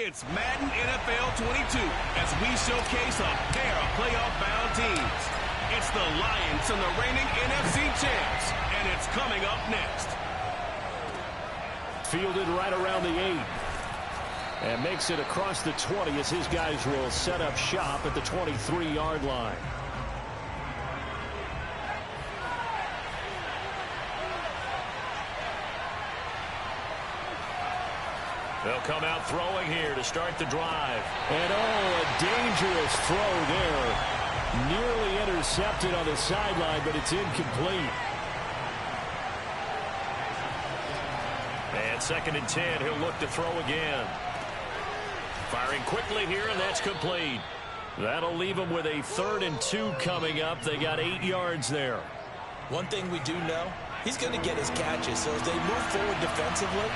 It's Madden NFL 22 as we showcase a pair of playoff-bound teams. It's the Lions and the reigning NFC champs, and it's coming up next. Fielded right around the 8. And makes it across the 20 as his guys will set up shop at the 23-yard line. They'll come out throwing here to start the drive. And oh, a dangerous throw there. Nearly intercepted on the sideline, but it's incomplete. And 2nd and 10, he'll look to throw again. Firing quickly here, and that's complete. That'll leave them with a 3rd and 2 coming up. They got 8 yards there. One thing we do know, he's going to get his catches. So as they move forward defensively,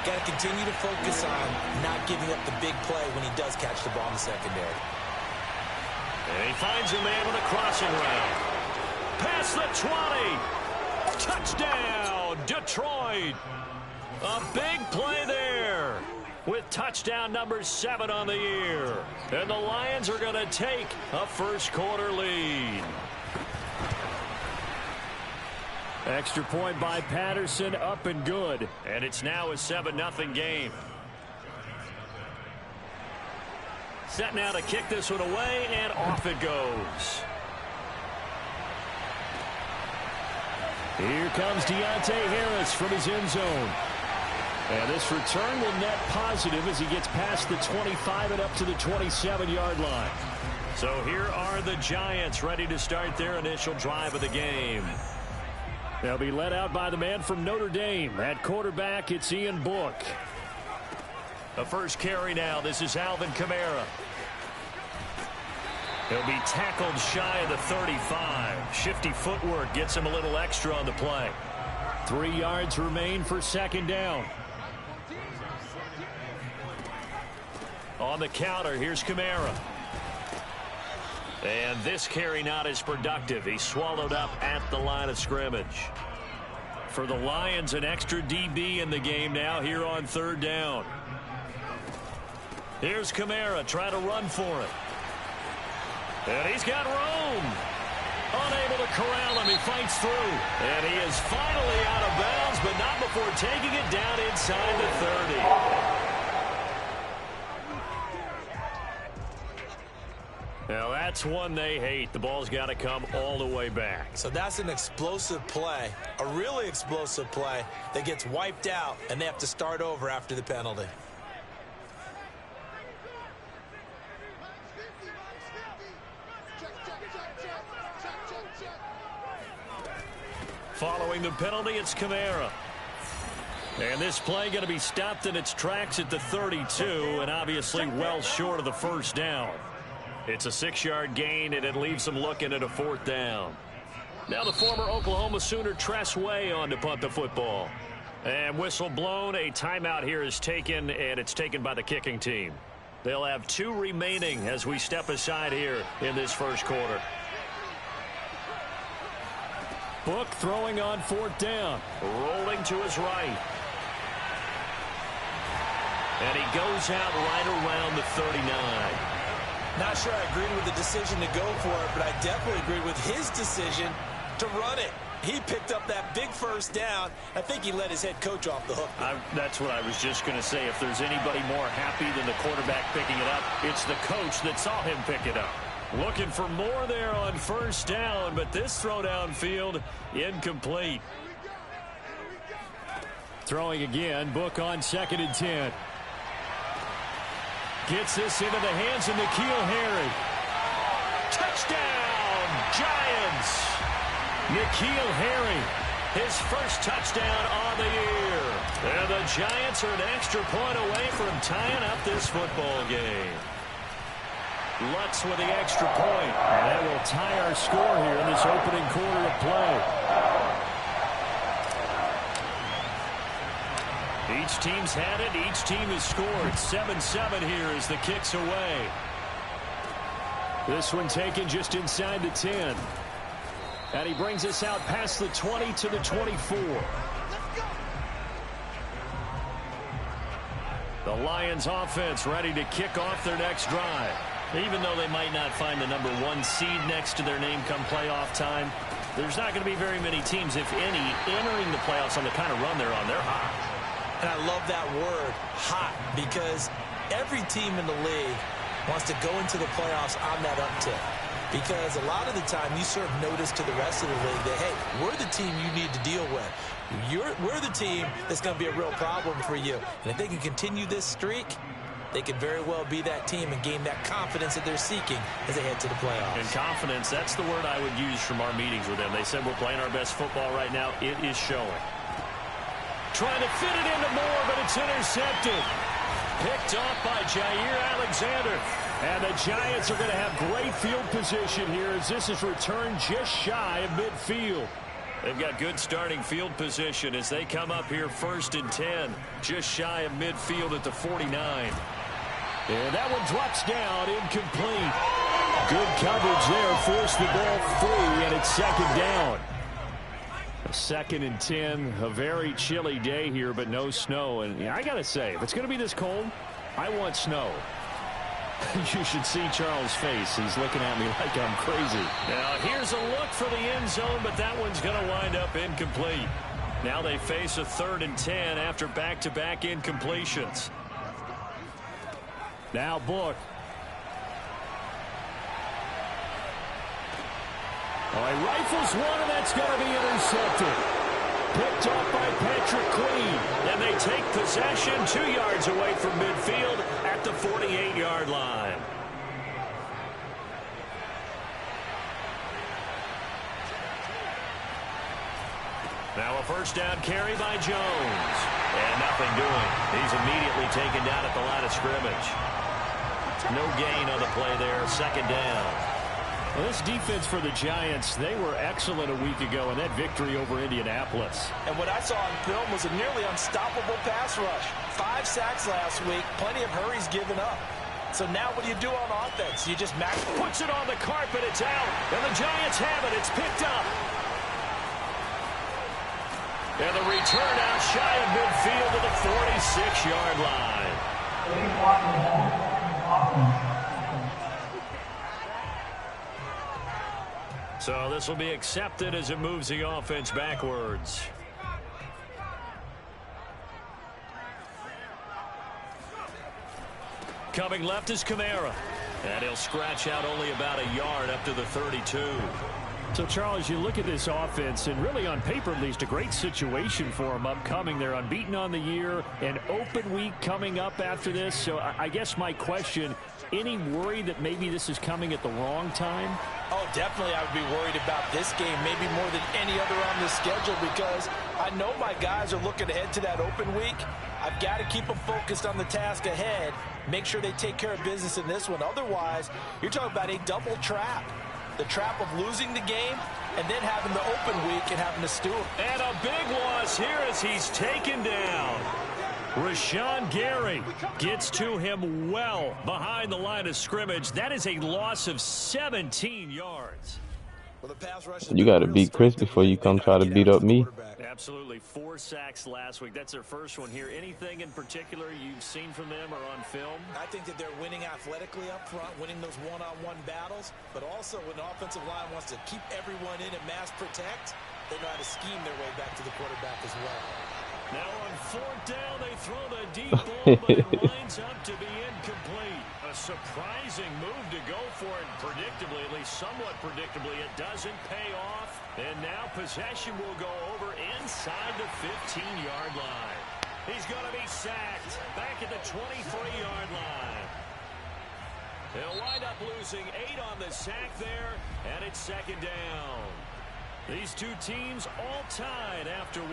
got to continue to focus on not giving up the big play when he does catch the ball in the secondary. And he finds a man with a crossing route. Past the 20. Touchdown, Detroit. A big play there with touchdown number 7 on the year. And the Lions are going to take a first-quarter lead. Extra point by Patterson, up and good. And it's now a 7-0 game. Set now to kick this one away, and off it goes. Here comes Deontay Harris from his end zone. And this return will net positive as he gets past the 25 and up to the 27-yard line. So here are the Giants ready to start their initial drive of the game. They'll be led out by the man from Notre Dame. At quarterback, it's Ian Book. The first carry now. This is Alvin Kamara. He'll be tackled shy of the 35. Shifty footwork gets him a little extra on the play. 3 yards remain for 2nd down. On the counter, here's Kamara. And this carry not as productive. He's swallowed up at the line of scrimmage. For the Lions, an extra DB in the game now here on 3rd down. Here's Kamara trying to run for it. And he's got room. Unable to corral him. He fights through. And he is finally out of bounds, but not before taking it down inside the 30. Now, that's one they hate. The ball's got to come all the way back. So that's an explosive play, a really explosive play that gets wiped out, and they have to start over after the penalty. Following the penalty, it's Kamara. And this play going to be stopped in its tracks at the 32, and obviously well short of the first down. It's a 6-yard gain, and it leaves them looking at a 4th down. Now the former Oklahoma Sooner Tress Way on to punt the football. And whistle blown, a timeout here is taken, and it's taken by the kicking team. They'll have 2 remaining as we step aside here in this first quarter. Book throwing on 4th down. Rolling to his right. And he goes out right around the 39. Not sure I agreed with the decision to go for it, but I definitely agreed with his decision to run it. He picked up that big first down. I think he let his head coach off the hook. That's what I was just going to say. If there's anybody more happy than the quarterback picking it up, it's the coach that saw him pick it up. Looking for more there on 1st down, but this throw downfield incomplete. Throwing again, Book on 2nd and 10. Gets this into the hands of N'Keal Harry. Touchdown, Giants! N'Keal Harry, his first touchdown on the year. And the Giants are an extra point away from tying up this football game. Lutz with the extra point. And that will tie our score here in this opening quarter of play. Each team's had it. Each team has scored. 7-7 here as the kick's away. This one taken just inside the 10. And he brings us out past the 20 to the 24. The Lions offense ready to kick off their next drive. Even though they might not find the #1 seed next to their name come playoff time, there's not going to be very many teams, if any, entering the playoffs on the kind of run they're on. They're hot. And I love that word, hot, because every team in the league wants to go into the playoffs on that uptick. Because a lot of the time you serve notice to the rest of the league that, hey, we're the team you need to deal with. We're the team that's going to be a real problem for you. And if they can continue this streak, they could very well be that team and gain that confidence that they're seeking as they head to the playoffs. And confidence, that's the word I would use from our meetings with them. They said we're playing our best football right now. It is showing. Trying to fit it into Moore, but it's intercepted. Picked off by Jair Alexander. And the Giants are going to have great field position here as this is returned just shy of midfield. They've got good starting field position as they come up here 1st and 10, just shy of midfield at the 49. And that one drops down, incomplete. Good coverage there, forced the ball free, and it's 2nd down. 2nd and 10, a very chilly day here, but no snow. And I got to say, if it's going to be this cold, I want snow. You should see Charles' face. He's looking at me like I'm crazy. Now, here's a look for the end zone, but that one's going to wind up incomplete. Now they face a 3rd and 10 after back-to-back incompletions. Now Book. Oh, he rifles one, and that's going to be intercepted. Picked off by Patrick Queen. And they take possession 2 yards away from midfield at the 48-yard line. Now a 1st down carry by Jones. And nothing doing. He's immediately taken down at the line of scrimmage. No gain on the play there. 2nd down. Well, this defense for the Giants, they were excellent a week ago in that victory over Indianapolis. And what I saw on film was a nearly unstoppable pass rush. 5 sacks last week, plenty of hurries given up. So now what do you do on offense? You just puts it on the carpet, it's out, and the Giants have it, it's picked up. And the return out shy of midfield to the 46-yard line. So this will be accepted as it moves the offense backwards. Coming left is Kamara. And he'll scratch out only about a yard up to the 32. So, Charles, you look at this offense, and really on paper, at least, a great situation for them upcoming. They're unbeaten on the year, an open week coming up after this. So I guess my question, any worry that maybe this is coming at the wrong time? Oh, definitely I would be worried about this game, maybe more than any other on this schedule, because I know my guys are looking ahead to that open week. I've got to keep them focused on the task ahead, make sure they take care of business in this one. Otherwise, you're talking about a double trap. The trap of losing the game and then having the open week and having to stew it. And a big loss here as he's taken down. Rashawn Gary gets to him well behind the line of scrimmage. That is a loss of 17 yards. Well, the pass rush You got to beat Chris before you come try to beat up me. Absolutely. 4 sacks last week. That's their first one here. Anything in particular you've seen from them or on film? I think that they're winning athletically up front, winning those one-on-one battles, but also when the offensive line wants to keep everyone in and mass protect, they know how to scheme their way back to the quarterback as well. Now on 4th down, they throw the deep ball, but it lines up to be incomplete. A surprising move to go for it, predictably, at least somewhat predictably. It doesn't pay off, and now possession will go over inside the 15-yard line. He's going to be sacked back at the 23-yard line. They'll wind up losing 8 on the sack there, and it's 2nd down. These two teams all tied after 1.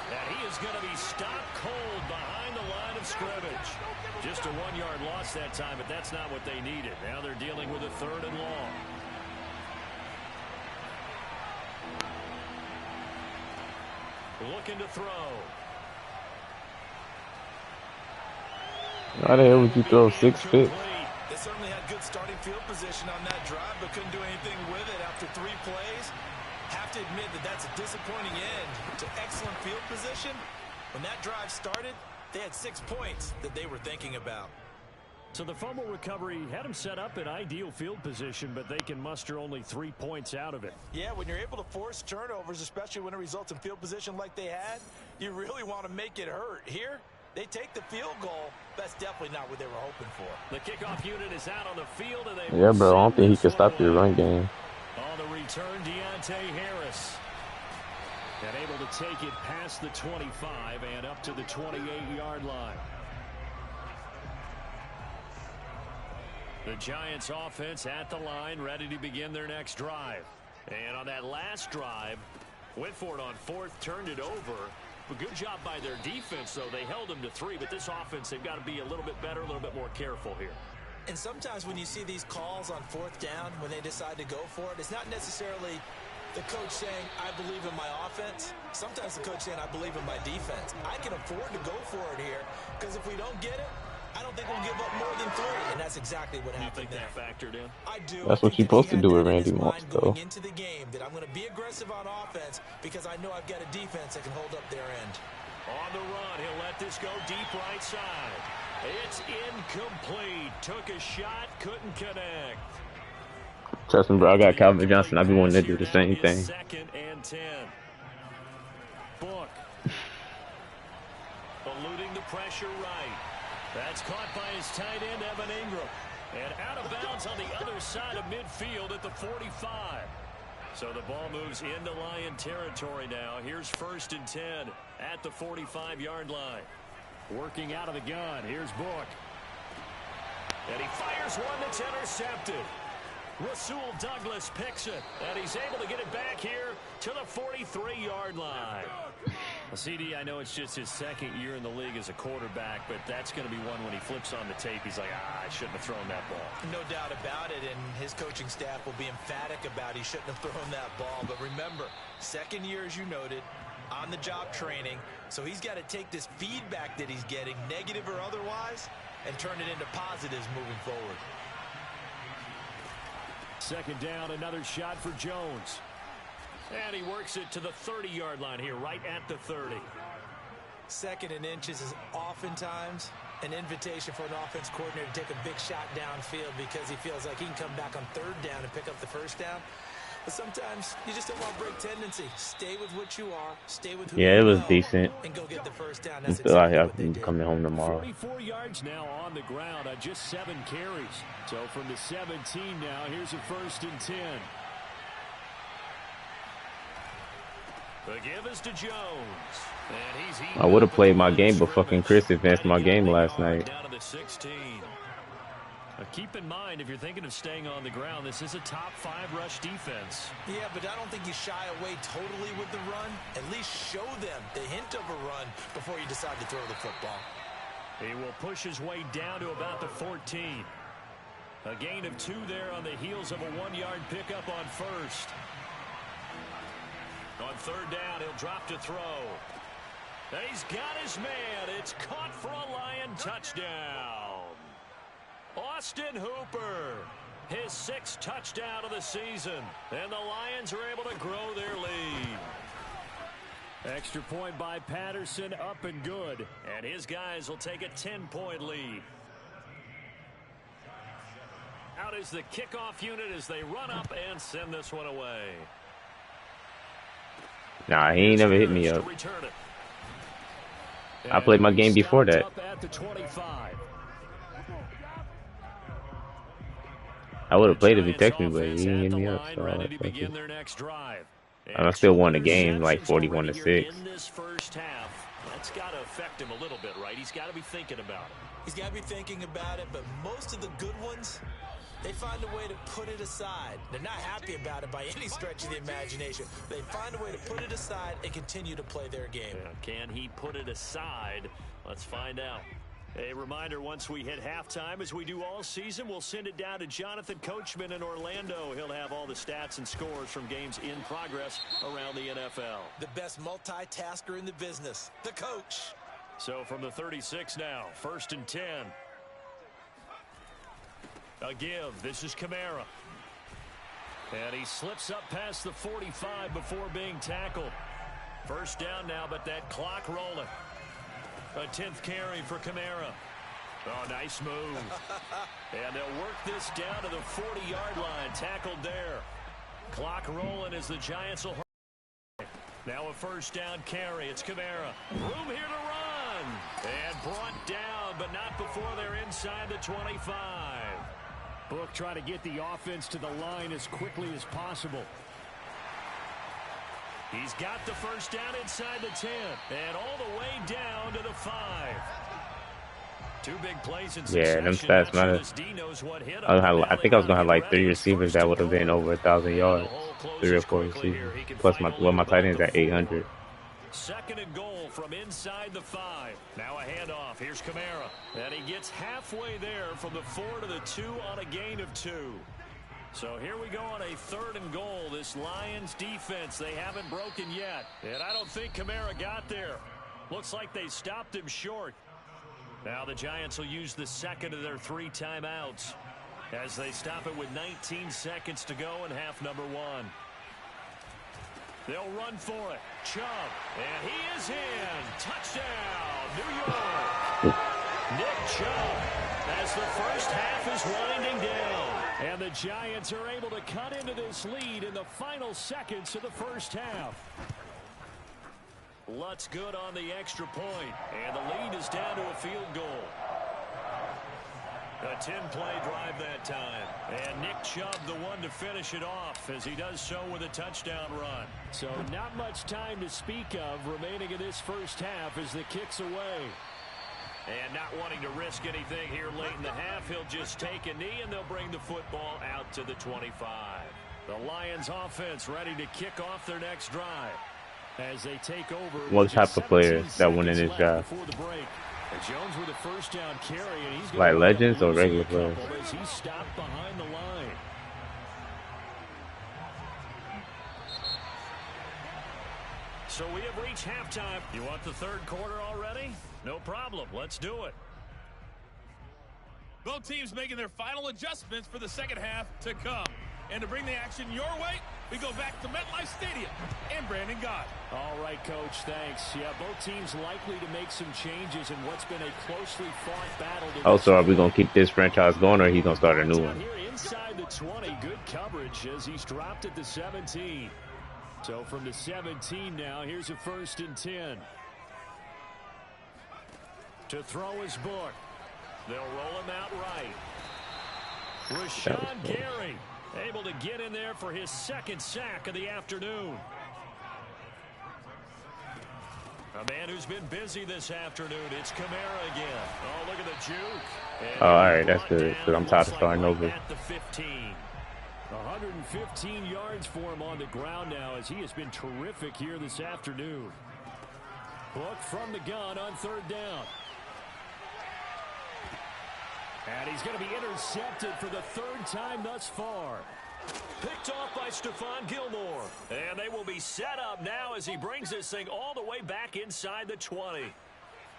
And he is going to be stopped cold behind the line of scrimmage. Just a 1-yard loss that time, but that's not what they needed. Now they're dealing with a 3rd and long. Looking to throw. How the hell would you throw 6 picks? They certainly had good starting field position on that drive, but couldn't do anything with it after 3 plays. Have to admit that that's a disappointing end to excellent field position. When that drive started, they had 6 points that they were thinking about. So the fumble recovery had them set up in ideal field position, but they can muster only 3 points out of it. Yeah, when you're able to force turnovers, especially when it results in field position like they had, you really want to make it hurt. Here, they take the field goal. That's definitely not what they were hoping for. The kickoff unit is out on the field, and they Yeah, bro, I don't think he can stop your run game. On the return, Deontay Harris. And able to take it past the 25 and up to the 28-yard line. The Giants offense at the line, ready to begin their next drive. And on that last drive, went for it on fourth, turned it over. A good job by their defense, though. They held them to 3, but this offense, they've got to be a little bit better, a little bit more careful here. And sometimes when you see these calls on fourth down, when they decide to go for it, it's not necessarily the coach saying, I believe in my offense. Sometimes the coach saying, I believe in my defense. I can afford to go for it here, because if we don't get it, I don't think we'll give up more than 3, and that's exactly what happened there. You think that factored in? I do. That's what you're supposed to do with Randy Moss, though. Going into the game, that I'm going to be aggressive on offense because I know I've got a defense that can hold up their end. On the run, he'll let this go deep right side. It's incomplete. Took a shot, couldn't connect. Trust me, bro. I got Calvin Johnson. I be wanting to do the same thing. 2nd and 10. Book. Eluding the pressure right. That's caught by his tight end, Evan Ingram. And out of bounds on the other side of midfield at the 45. So the ball moves into Lion territory now. Here's 1st and 10 at the 45-yard line. Working out of the gun. Here's Book. And he fires one that's intercepted. Rasul Douglas picks it. And he's able to get it back here to the 43-yard line. CD, I know it's just his 2nd year in the league as a quarterback, but that's going to be one when he flips on the tape, he's like, I shouldn't have thrown that ball. No doubt about it, and his coaching staff will be emphatic about he shouldn't have thrown that ball. But remember, 2nd year, as you noted, on-the-job training, so he's got to take this feedback that he's getting, negative or otherwise, and turn it into positives moving forward. 2nd down, another shot for Jones. And he works it to the 30-yard line here, right at the 30. 2nd and inches is oftentimes an invitation for an offense coordinator to take a big shot downfield because he feels like he can come back on 3rd down and pick up the 1st down. But sometimes you just don't want to break tendency. Stay with what you are. Stay with who you Yeah, it was know, decent. and go get the 1st down. I That's feel like exactly what they I'm did. coming home tomorrow. 44 yards now on the ground on just 7 carries. So from the 17 now, here's a 1st and 10. The give is to Jones. And I would have played my game, but fucking Chris advanced my game last night. Down to the 16. Keep in mind, if you're thinking of staying on the ground, this is a top 5 rush defense. Yeah, but I don't think you shy away totally with the run. At least show them the hint of a run before you decide to throw the football. He will push his way down to about the 14. A gain of 2 there on the heels of a 1-yard pickup on 1st. On 3rd down, he'll drop to throw. And he's got his man. It's caught for a Lion touchdown. Austin Hooper, his 6th touchdown of the season. And the Lions are able to grow their lead. Extra point by Patterson, up and good. And his guys will take a 10-point lead. Out is the kickoff unit as they run up and send this one away. Nah, he ain't never hit me up. I played my game before that. I would have played if he texted me, but he didn't hit me up. So I still won the game like 41-6. In this first half, that's got to affect him a little bit, right? He's got to be thinking about it. He's got to be thinking about it, but most of the good ones, they find a way to put it aside. They're not happy about it by any stretch of the imagination. They find a way to put it aside and continue to play their game. Yeah, can he put it aside? Let's find out. A reminder, once we hit halftime, as we do all season, we'll send it down to Jonathan Coachman in Orlando. He'll have all the stats and scores from games in progress around the NFL. The best multitasker in the business, the coach. So from the 36 now, 1st and 10. A give. This is Kamara. And he slips up past the 45 before being tackled. First down now, but that clock rolling. A 10th carry for Kamara. Oh, nice move. And they'll work this down to the 40-yard line. Tackled there. Clock rolling as the Giants will hurry. Now a first down carry. It's Kamara. Room here to run. And brought down, but not before they're inside the 25. Book trying to get the offense to the line as quickly as possible. He's got the first down inside the 10. And all the way down to the 5. Two big plays in succession. Yeah, them stats matter. I think I was gonna have like 3 receivers that would have been over 1,000 yards, 3 or 4 receivers. Plus my tight end's at 800. Second and goal from inside the 5. Now a handoff. Here's Kamara, and he gets halfway there from the 4 to the 2 on a gain of 2. So here we go on a 3rd and goal. This Lions defense, they haven't broken yet, and I don't think Kamara got there. Looks like they stopped him short. Now the Giants will use the second of their 3 timeouts as they stop it with 19 seconds to go in half number 1. They'll run for it. Chubb, and he is in. Touchdown, New York. Nick Chubb as the first half is winding down. And the Giants are able to cut into this lead in the final seconds of the first half. Lutz good on the extra point, and the lead is down to a field goal. A 10-play drive that time, and Nick Chubb the one to finish it off as he does so with a touchdown run. So not much time to speak of remaining in this first half as the kick's away. And not wanting to risk anything here late in the half, he'll just take a knee and they'll bring the football out to the 25. The Lions offense ready to kick off their next drive. As they take over, what type of players that win in this draft? Jones with a first down carry, and he's like legends or regular players? As he stopped behind the line. So we have reached halftime. You want the 3rd quarter already? No problem. Let's do it. Both teams making their final adjustments for the second half to come. And to bring the action your way, we go back to MetLife Stadium and Brandon Gott. All right, Coach, thanks. Yeah, both teams likely to make some changes in what's been a closely fought battle. Oh, so are we going to keep this franchise going, or are he going to start a new one? Here inside the 20, good coverage as he's dropped at the 17. So from the 17 now, here's a 1st and 10. To throw his Book. They'll roll him out right. Rashawn Gary able to get in there for his 2nd sack of the afternoon. A man who's been busy this afternoon. It's Kamara again. Oh, look at the juke. Oh, all right, that's good. Because I'm tired of starting over. At the 15. 115 yards for him on the ground now as he has been terrific here this afternoon. Book from the gun on 3rd down. And he's going to be intercepted for the 3rd time thus far. Picked off by Stephon Gilmore. And they will be set up now as he brings this thing all the way back inside the 20.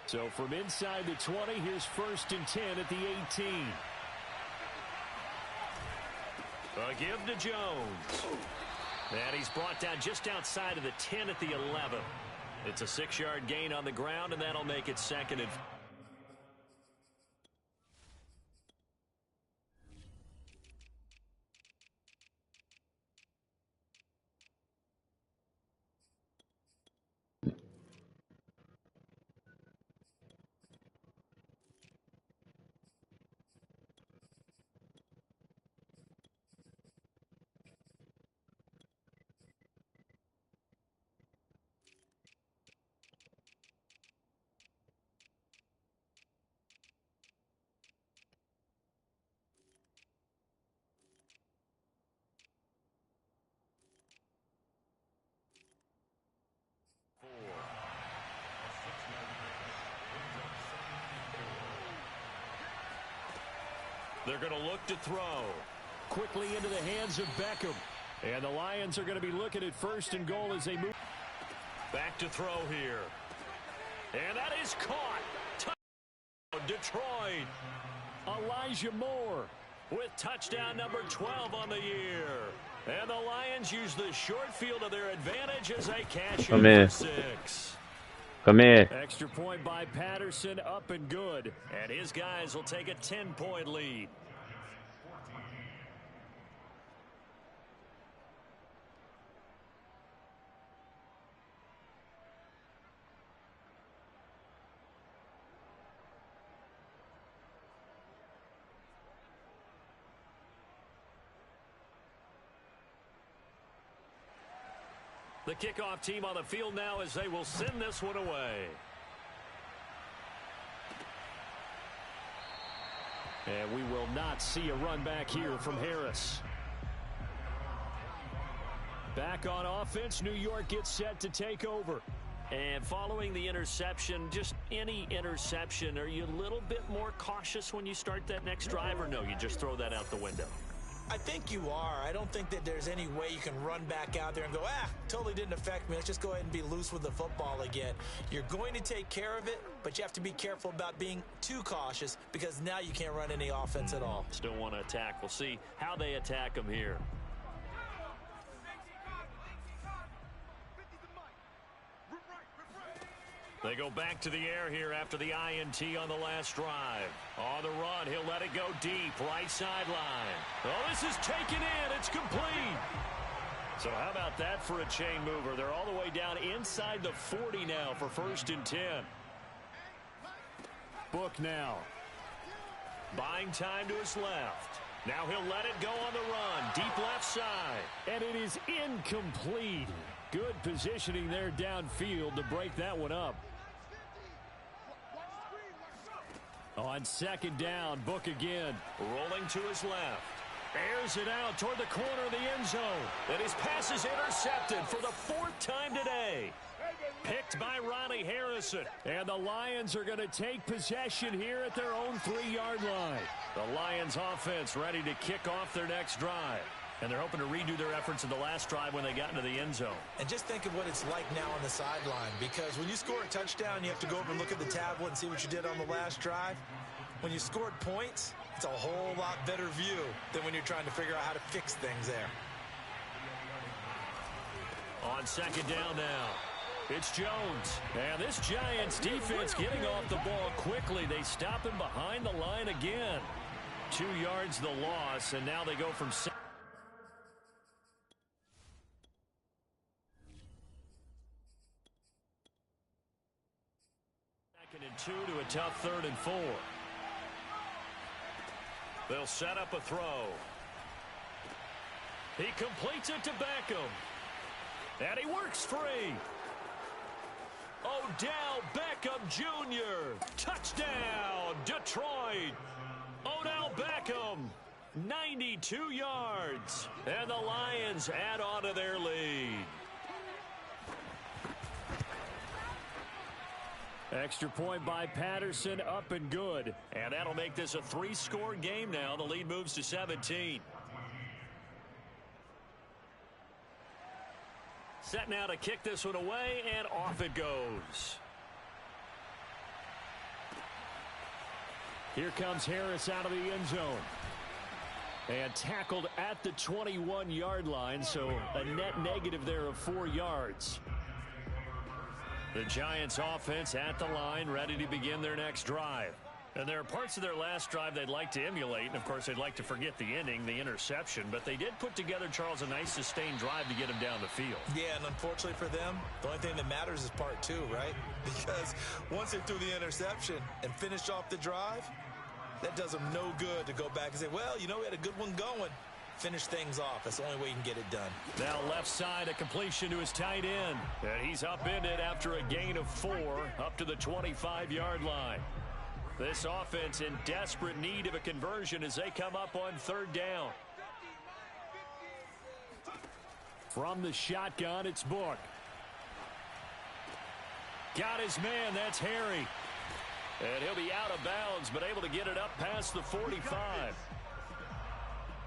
So from inside the 20, here's 1st and 10 at the 18. A give to Jones. And he's brought down just outside of the 10 at the 11. It's a 6-yard gain on the ground, and that'll make it 2nd and 4. They're going to look to throw. Quickly into the hands of Beckham. And the Lions are going to be looking at 1st and goal as they move. Back to throw here. And that is caught. Touchdown, Detroit. Elijah Moore with touchdown number 12 on the year. And the Lions use the short field to their advantage as they cash Come in in. for 6. Come in. Extra point by Patterson, up and good. And his guys will take a 10-point lead. The kickoff team on the field now as they will send this one away. And we will not see a run back here from Harris. Back on offense, New York gets set to take over. And following the interception, just any interception, are you a little bit more cautious when you start that next drive, or no, you just throw that out the window? I think you are. I don't think that there's any way you can run back out there and go, totally didn't affect me. Let's just go ahead and be loose with the football again. You're going to take care of it, but you have to be careful about being too cautious because now you can't run any offense at all. Still want to attack. We'll see how they attack them here. They go back to the air here after the INT on the last drive. On the run, he'll let it go deep, right sideline. Oh, this is taken in. It's complete. So how about that for a chain mover? They're all the way down inside the 40 now for 1st and 10. Book now. Buying time to his left. Now he'll let it go on the run. Deep left side. And it is incomplete. Good positioning there downfield to break that one up. On 2nd down, Book again. Rolling to his left. Airs it out toward the corner of the end zone. And his pass is intercepted for the 4th time today. Picked by Ronnie Harrison. And the Lions are going to take possession here at their own 3-yard line. The Lions offense ready to kick off their next drive. And they're hoping to redo their efforts in the last drive when they got into the end zone. And just think of what it's like now on the sideline, because when you score a touchdown, you have to go over and look at the tablet and see what you did on the last drive. When you scored points, it's a whole lot better view than when you're trying to figure out how to fix things there. On 2nd down now, it's Jones. And this Giants defense getting off the ball quickly. They stop him behind the line again. 2 yards the loss, and now they go from 6. 2nd and 2 to a tough 3rd and 4. They'll set up a throw. He completes it to Beckham. And he works free. Odell Beckham Jr. Touchdown, Detroit. Odell Beckham, 92 yards. And the Lions add on to their lead. Extra point by Patterson, up and good. And that'll make this a 3-score game now. The lead moves to 17. Set now to kick this one away, and off it goes. Here comes Harris out of the end zone. And tackled at the 21-yard line, so a net negative there of 4 yards. The Giants offense at the line, ready to begin their next drive. And there are parts of their last drive they'd like to emulate, and of course they'd like to forget the ending, the interception, but they did put together, Charles, a nice sustained drive to get him down the field. Yeah, and unfortunately for them, the only thing that matters is part 2, right? Because once they threw the interception and finished off the drive, that does them no good to go back and say, well, you know, we had a good one going. Finish things off. That's the only way you can get it done. Now left side, a completion to his tight end. And he's upended after a gain of 4 up to the 25-yard line. This offense in desperate need of a conversion as they come up on 3rd down. From the shotgun, it's Book. Got his man, that's Harry. And he'll be out of bounds, but able to get it up past the 45.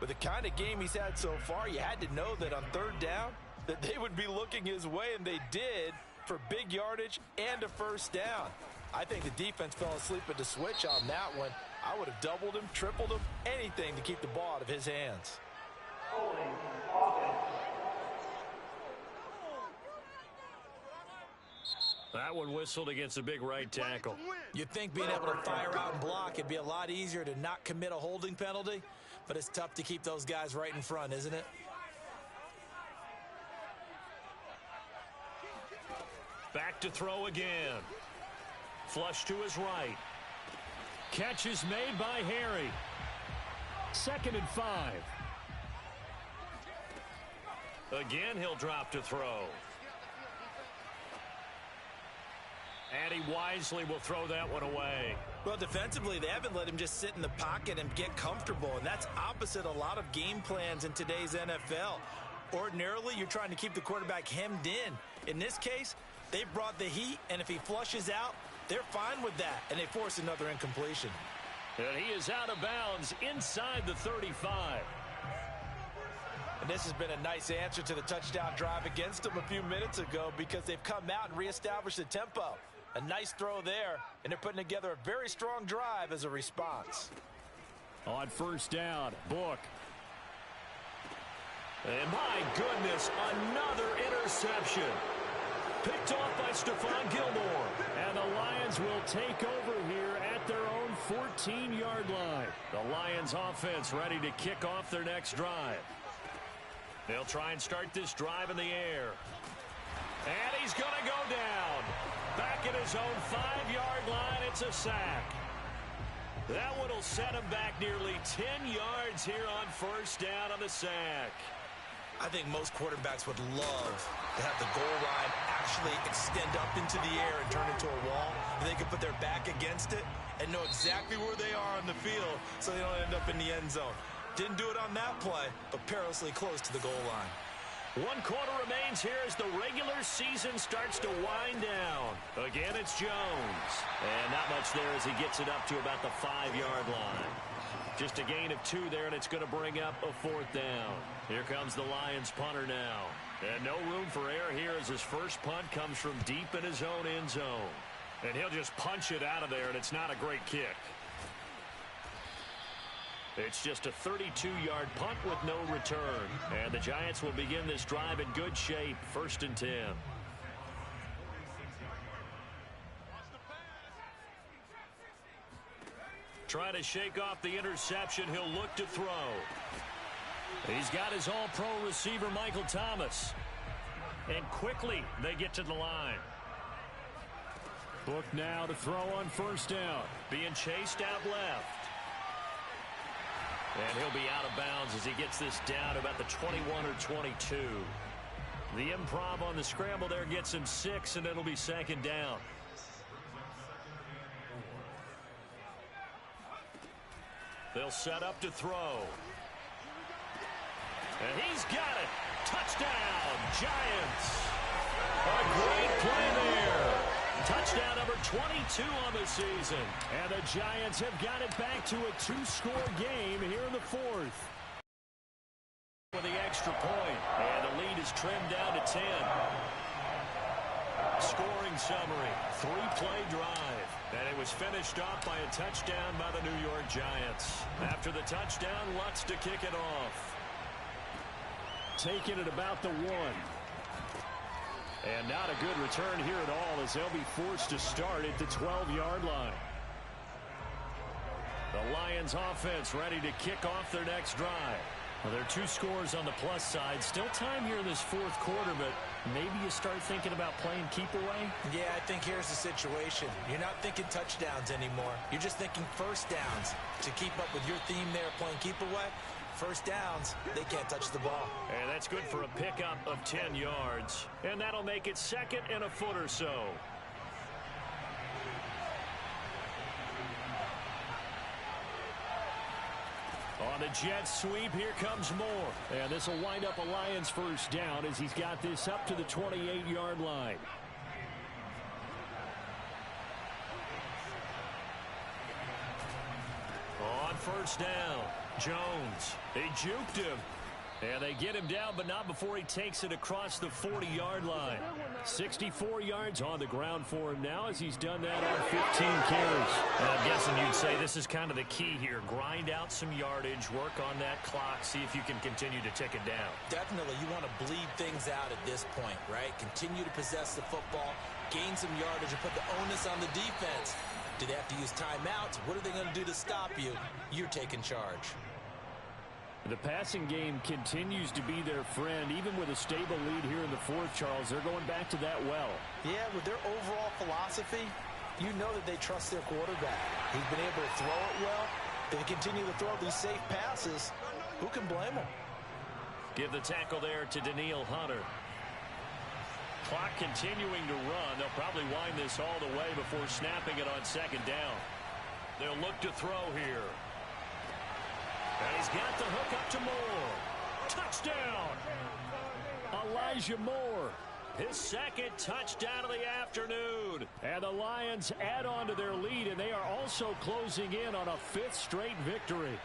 With the kind of game he's had so far, you had to know that on 3rd down that they would be looking his way, and they did, for big yardage and a 1st down. I think the defense fell asleep at the switch on that one. I would have doubled him, tripled him, anything to keep the ball out of his hands. That one whistled against a big right tackle. You'd think being able to fire out and block, it'd be a lot easier to not commit a holding penalty, but it's tough to keep those guys right in front, isn't it? Back to throw again. Flush to his right. Catch is made by Harry. 2nd and 5. Again, he'll drop to throw. And he wisely will throw that one away. Well, defensively, they haven't let him just sit in the pocket and get comfortable, and that's opposite a lot of game plans in today's NFL. Ordinarily, you're trying to keep the quarterback hemmed in. In this case, they brought the heat, and if he flushes out, they're fine with that, and they force another incompletion. And he is out of bounds inside the 35. And this has been a nice answer to the touchdown drive against them a few minutes ago because they've come out and reestablished the tempo. A nice throw there, and they're putting together a very strong drive as a response. On 1st down, Book. And my goodness, another interception. Picked off by Stephon Gilmore. And the Lions will take over here at their own 14-yard line. The Lions offense ready to kick off their next drive. They'll try and start this drive in the air. And he's going to go down. Back at his own 5-yard line, it's a sack. That one will set him back nearly 10 yards here on 1st down on the sack. I think most quarterbacks would love to have the goal line actually extend up into the air and turn into a wall. And they can put their back against it and know exactly where they are on the field so they don't end up in the end zone. Didn't do it on that play, but perilously close to the goal line. 1 quarter remains here as the regular season starts to wind down. Again, it's Jones. And not much there as he gets it up to about the 5-yard line. Just a gain of 2 there, and it's going to bring up a 4th down. Here comes the Lions punter now. And no room for error here as his first punt comes from deep in his own end zone. And he'll just punch it out of there, and it's not a great kick. It's just a 32-yard punt with no return. And the Giants will begin this drive in good shape. 1st and 10. Trying to shake off the interception. He'll look to throw. He's got his all-pro receiver, Michael Thomas. And quickly, they get to the line. Book now to throw on 1st down. Being chased out left. And he'll be out of bounds as he gets this down about the 21 or 22. The improv on the scramble there gets him 6, and it'll be 2nd down. They'll set up to throw. And he's got it. Touchdown, Giants. A great play there. Touchdown number 22 on the season. And the Giants have got it back to a 2-score game here in the 4th. For the extra point. And the lead is trimmed down to 10. Scoring summary. 3-play drive. And it was finished off by a touchdown by the New York Giants. After the touchdown, Lutz to kick it off. Taking it about the 1. And not a good return here at all as they'll be forced to start at the 12-yard line. The Lions offense ready to kick off their next drive. Well, there are 2 scores on the plus side. Still time here in this 4th quarter, but maybe you start thinking about playing keep away? Yeah, I think here's the situation. You're not thinking touchdowns anymore. You're just thinking 1st downs. To keep up with your theme there playing keep away, 1st downs, they can't touch the ball. And that's good for a pickup of 10 yards. And that'll make it 2nd and a foot or so. On the jet sweep, here comes Moore. And this will wind up a Lions 1st down as he's got this up to the 28-yard line. On 1st down, Jones. They juked him. And they get him down, but not before he takes it across the 40-yard line. 64 yards on the ground for him now as he's done that on 15 carries. And I'm guessing you'd say this is kind of the key here. Grind out some yardage, work on that clock, see if you can continue to tick it down. Definitely, you want to bleed things out at this point, right? Continue to possess the football, gain some yardage, and put the onus on the defense. Do they have to use timeouts? What are they going to do to stop you? You're taking charge. The passing game continues to be their friend, even with a stable lead here in the fourth, Charles. They're going back to that well. Yeah, with their overall philosophy, you know that they trust their quarterback. He's been able to throw it well. They continue to throw these safe passes. Who can blame them? Give the tackle there to Daniil Hunter. Clock continuing to run. They'll probably wind this all the way before snapping it on second down. They'll look to throw here. And he's got the hook up to Moore. Touchdown! Elijah Moore. His second touchdown of the afternoon. And the Lions add on to their lead, and they are also closing in on a fifth straight victory.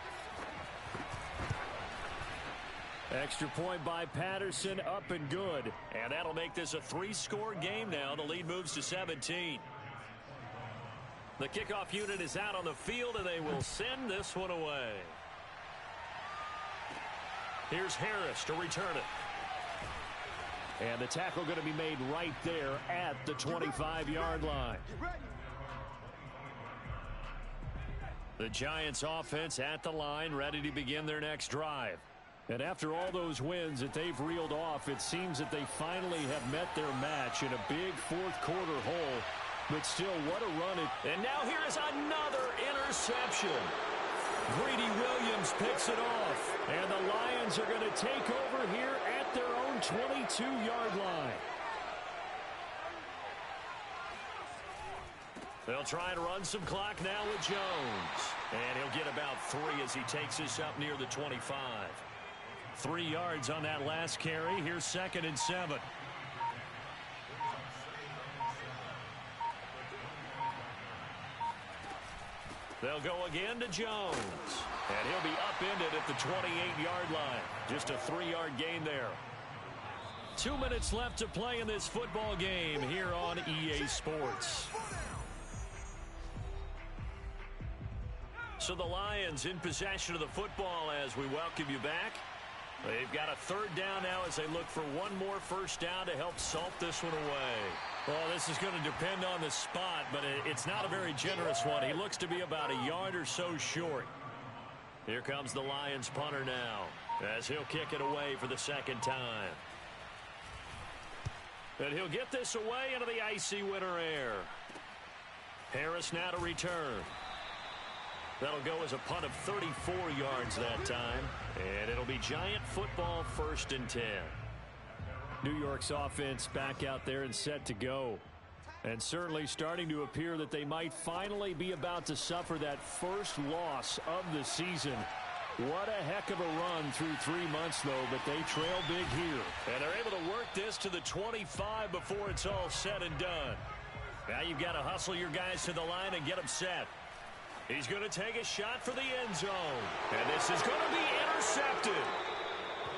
Extra point by Patterson, up and good. And that'll make this a three-score game now. The lead moves to 17. The kickoff unit is out on the field, and they will send this one away. Here's Harris to return it. And the tackle going to be made right there at the 25-yard line. The Giants offense at the line, ready to begin their next drive. And after all those wins that they've reeled off, it seems that they finally have met their match in a big fourth-quarter hole. But still, what a run. And now here is another interception. Greedy Williams picks it off. And the Lions are going to take over here at their own 22-yard line. They'll try and run some clock now with Jones. And he'll get about 3 as he takes this up near the 25. 3 yards on that last carry. Here's 2nd and 7. They'll go again to Jones. And he'll be upended at the 28-yard line. Just a 3-yard gain there. 2 minutes left to play in this football game here on EA Sports. So the Lions in possession of the football as we welcome you back. They've got a 3rd down now as they look for one more first down to help salt this one away. Well, this is going to depend on the spot, but it's not a very generous one. He looks to be about a yard or so short. Here comes the Lions punter now as he'll kick it away for the 2nd time. And he'll get this away into the icy winter air. Harris now to return. That'll go as a punt of 34 yards that time. And it'll be Giant football 1st and 10. New York's offense back out there and set to go. And certainly starting to appear that they might finally be about to suffer that first loss of the season. What a heck of a run through 3 months, though, but they trail big here. And they're able to work this to the 25 before it's all said and done. Now you've got to hustle your guys to the line and get them set. He's going to take a shot for the end zone. And this is going to be intercepted.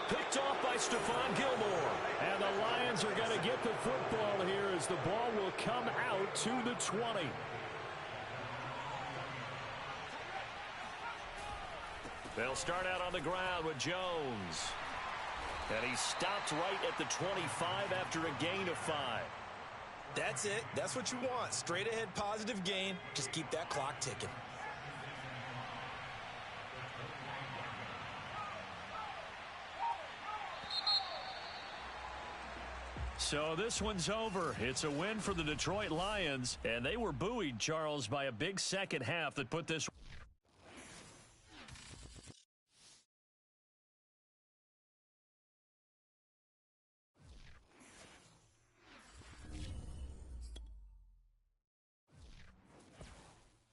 Picked off by Stephon Gilmore. And the Lions are going to get the football here as the ball will come out to the 20. They'll start out on the ground with Jones. And he stopped right at the 25 after a gain of 5. That's it. That's what you want. Straight ahead positive gain. Just keep that clock ticking. So this one's over. It's a win for the Detroit Lions, and they were buoyed, Charles, by a big second half that put this